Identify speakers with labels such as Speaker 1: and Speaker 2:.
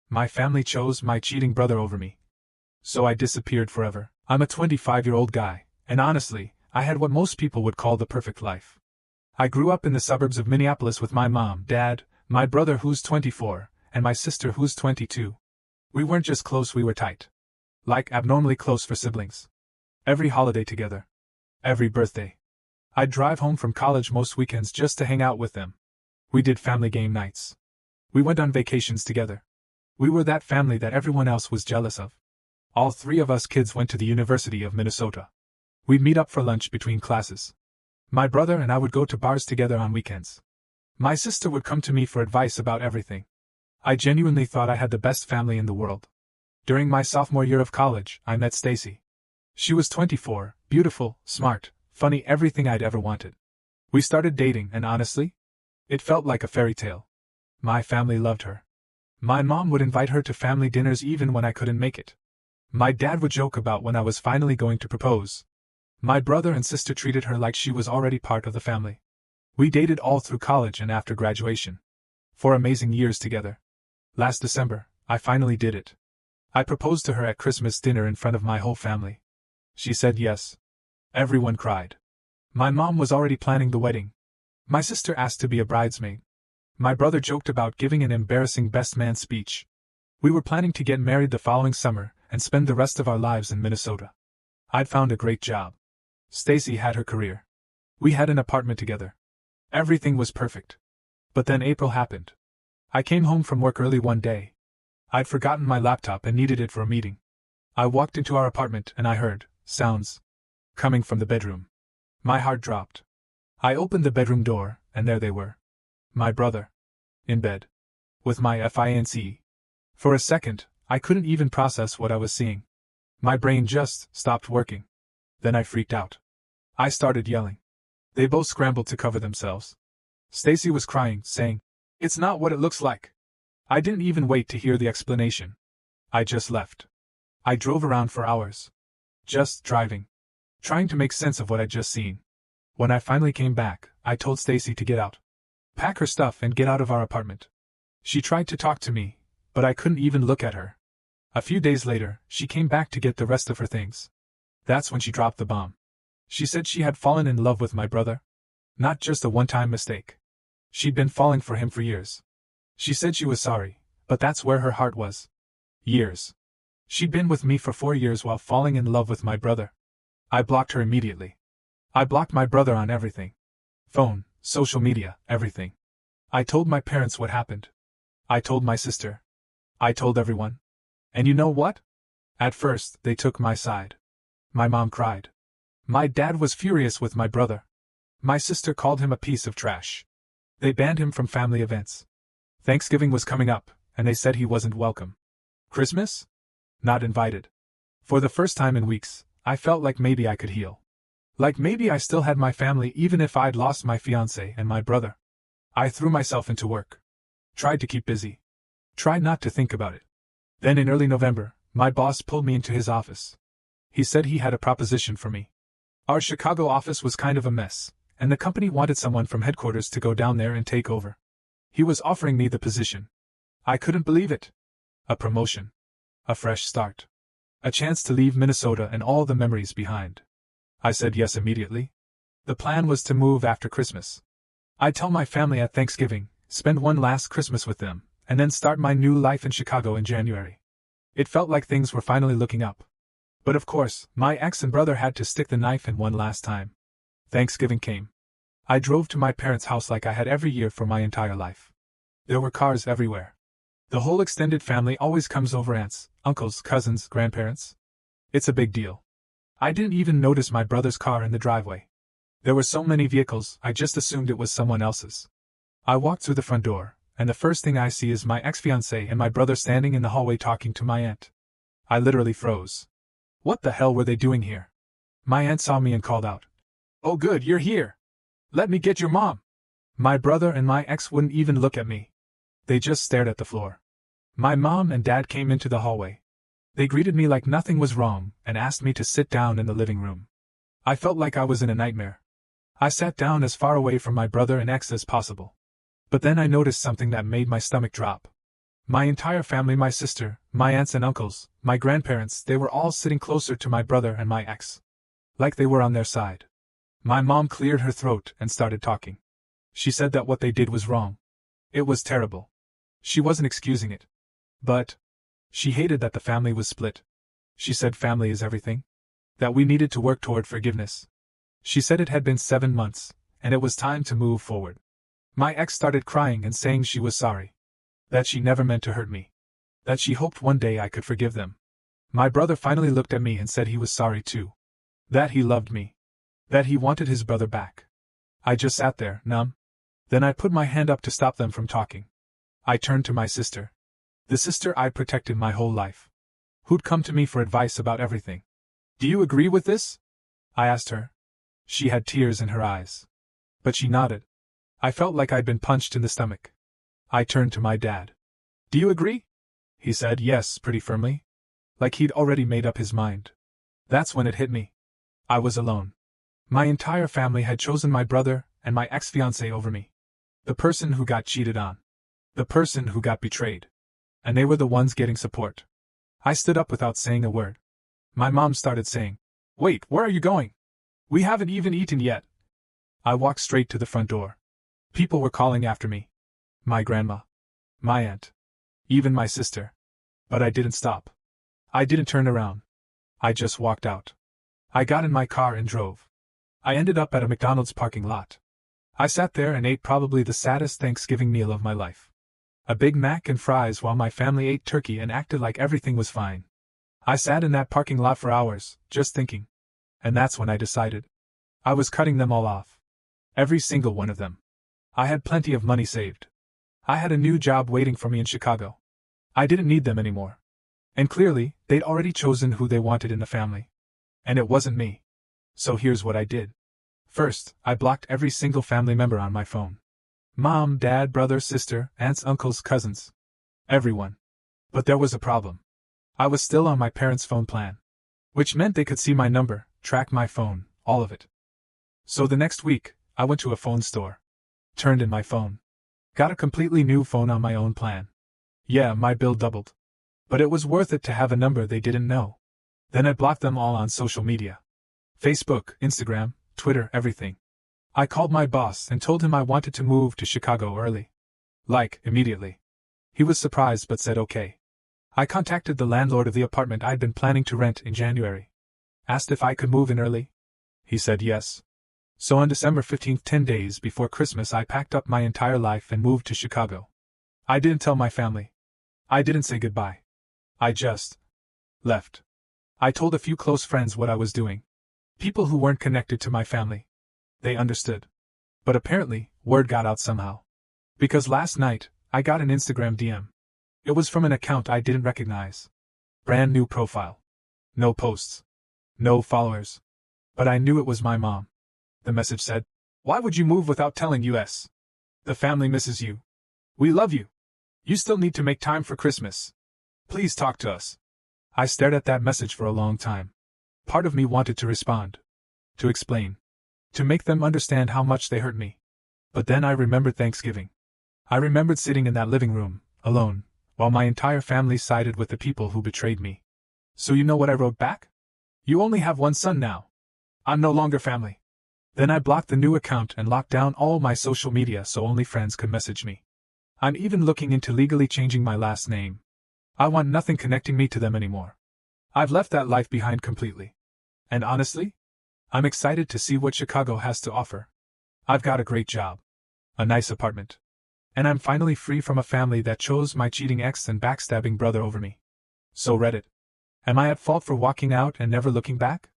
Speaker 1: My family chose my cheating brother over me. So I disappeared forever. I'm a 25-year-old guy, and honestly, I had what most people would call the perfect life. I grew up in the suburbs of Minneapolis with my mom, dad, my brother who's 24, and my sister who's 22. We weren't just close, we were tight. Like abnormally close for siblings. Every holiday together. Every birthday. I'd drive home from college most weekends just to hang out with them. We did family game nights. We went on vacations together. We were that family that everyone else was jealous of. All three of us kids went to the University of Minnesota. We'd meet up for lunch between classes. My brother and I would go to bars together on weekends. My sister would come to me for advice about everything. I genuinely thought I had the best family in the world. During my sophomore year of college, I met Stacy. She was 24, beautiful, smart, funny, everything I'd ever wanted. We started dating, and honestly, it felt like a fairy tale. My family loved her. My mom would invite her to family dinners even when I couldn't make it. My dad would joke about when I was finally going to propose. My brother and sister treated her like she was already part of the family. We dated all through college and after graduation. 4 amazing years together. Last December, I finally did it. I proposed to her at Christmas dinner in front of my whole family. She said yes. Everyone cried. My mom was already planning the wedding. My sister asked to be a bridesmaid. My brother joked about giving an embarrassing best man speech. We were planning to get married the following summer and spend the rest of our lives in Minnesota. I'd found a great job. Stacy had her career. We had an apartment together. Everything was perfect. But then April happened. I came home from work early one day. I'd forgotten my laptop and needed it for a meeting. I walked into our apartment and I heard sounds coming from the bedroom. My heart dropped. I opened the bedroom door, and there they were. My brother. In bed. With my fiancée. For a second, I couldn't even process what I was seeing. My brain just stopped working. Then I freaked out. I started yelling. They both scrambled to cover themselves. Stacy was crying, saying, "It's not what it looks like." I didn't even wait to hear the explanation. I just left. I drove around for hours. Just driving. Trying to make sense of what I'd just seen. When I finally came back, I told Stacy to get out. Pack her stuff and get out of our apartment. She tried to talk to me, but I couldn't even look at her. A few days later, she came back to get the rest of her things. That's when she dropped the bomb. She said she had fallen in love with my brother. Not just a one-time mistake. She'd been falling for him for years. She said she was sorry, but that's where her heart was. Years. She'd been with me for 4 years while falling in love with my brother. I blocked her immediately. I blocked my brother on everything. Phone, social media, everything. I told my parents what happened. I told my sister. I told everyone. And you know what? At first, they took my side. My mom cried. My dad was furious with my brother. My sister called him a piece of trash. They banned him from family events. Thanksgiving was coming up, and they said he wasn't welcome. Christmas? Not invited. For the first time in weeks, I felt like maybe I could heal. Like maybe I still had my family even if I'd lost my fiancé and my brother. I threw myself into work. Tried to keep busy. Tried not to think about it. Then in early November, my boss pulled me into his office. He said he had a proposition for me. Our Chicago office was kind of a mess, and the company wanted someone from headquarters to go down there and take over. He was offering me the position. I couldn't believe it. A promotion. A fresh start. A chance to leave Minnesota and all the memories behind. I said yes immediately. The plan was to move after Christmas. I'd tell my family at Thanksgiving, spend one last Christmas with them, and then start my new life in Chicago in January. It felt like things were finally looking up. But of course, my ex and brother had to stick the knife in one last time. Thanksgiving came. I drove to my parents' house like I had every year for my entire life. There were cars everywhere. The whole extended family always comes over: aunts, uncles, cousins, grandparents. It's a big deal. I didn't even notice my brother's car in the driveway. There were so many vehicles, I just assumed it was someone else's. I walked through the front door, and the first thing I see is my ex-fiancée and my brother standing in the hallway talking to my aunt. I literally froze. What the hell were they doing here? My aunt saw me and called out, "Oh good, you're here. Let me get your mom." My brother and my ex wouldn't even look at me. They just stared at the floor. My mom and dad came into the hallway. They greeted me like nothing was wrong and asked me to sit down in the living room. I felt like I was in a nightmare. I sat down as far away from my brother and ex as possible. But then I noticed something that made my stomach drop. My entire family, my sister, my aunts and uncles, my grandparents, they were all sitting closer to my brother and my ex. Like they were on their side. My mom cleared her throat and started talking. She said that what they did was wrong. It was terrible. She wasn't excusing it. But she hated that the family was split. She said family is everything. That we needed to work toward forgiveness. She said it had been 7 months, and it was time to move forward. My ex started crying and saying she was sorry. That she never meant to hurt me. That she hoped one day I could forgive them. My brother finally looked at me and said he was sorry too. That he loved me. That he wanted his brother back. I just sat there, numb. Then I put my hand up to stop them from talking. I turned to my sister. The sister I'd protected my whole life. Who'd come to me for advice about everything. Do you agree with this? I asked her. She had tears in her eyes. But she nodded. I felt like I'd been punched in the stomach. I turned to my dad. Do you agree? He said yes pretty firmly. Like he'd already made up his mind. That's when it hit me. I was alone. My entire family had chosen my brother and my ex-fiancée over me. The person who got cheated on. The person who got betrayed. And they were the ones getting support. I stood up without saying a word. My mom started saying, "Wait, where are you going? We haven't even eaten yet." I walked straight to the front door. People were calling after me. My grandma. My aunt. Even my sister. But I didn't stop. I didn't turn around. I just walked out. I got in my car and drove. I ended up at a McDonald's parking lot. I sat there and ate probably the saddest Thanksgiving meal of my life. A Big Mac and fries while my family ate turkey and acted like everything was fine. I sat in that parking lot for hours, just thinking. And that's when I decided. I was cutting them all off. Every single one of them. I had plenty of money saved. I had a new job waiting for me in Chicago. I didn't need them anymore. And clearly, they'd already chosen who they wanted in the family. And it wasn't me. So here's what I did. First, I blocked every single family member on my phone. Mom, dad, brother, sister, aunts, uncles, cousins. Everyone. But there was a problem. I was still on my parents' phone plan. Which meant they could see my number, track my phone, all of it. So the next week, I went to a phone store. Turned in my phone. Got a completely new phone on my own plan. Yeah, my bill doubled. But it was worth it to have a number they didn't know. Then I blocked them all on social media. Facebook, Instagram, Twitter, everything. I called my boss and told him I wanted to move to Chicago early. Like, immediately. He was surprised but said okay. I contacted the landlord of the apartment I'd been planning to rent in January. Asked if I could move in early. He said yes. So on December 15th, 10 days before Christmas, I packed up my entire life and moved to Chicago. I didn't tell my family. I didn't say goodbye. I just left. I told a few close friends what I was doing. People who weren't connected to my family. They understood. But apparently, word got out somehow. Because last night, I got an Instagram DM. It was from an account I didn't recognize. Brand new profile. No posts. No followers. But I knew it was my mom. The message said, "Why would you move without telling us? The family misses you. We love you. You still need to make time for Christmas. Please talk to us." I stared at that message for a long time. Part of me wanted to respond. To explain. To make them understand how much they hurt me. But then I remembered Thanksgiving. I remembered sitting in that living room, alone, while my entire family sided with the people who betrayed me. So you know what I wrote back? "You only have one son now. I'm no longer family." Then I blocked the new account and locked down all my social media so only friends could message me. I'm even looking into legally changing my last name. I want nothing connecting me to them anymore. I've left that life behind completely. And honestly, I'm excited to see what Chicago has to offer. I've got a great job. A nice apartment. And I'm finally free from a family that chose my cheating ex and backstabbing brother over me. So Reddit. Am I at fault for walking out and never looking back?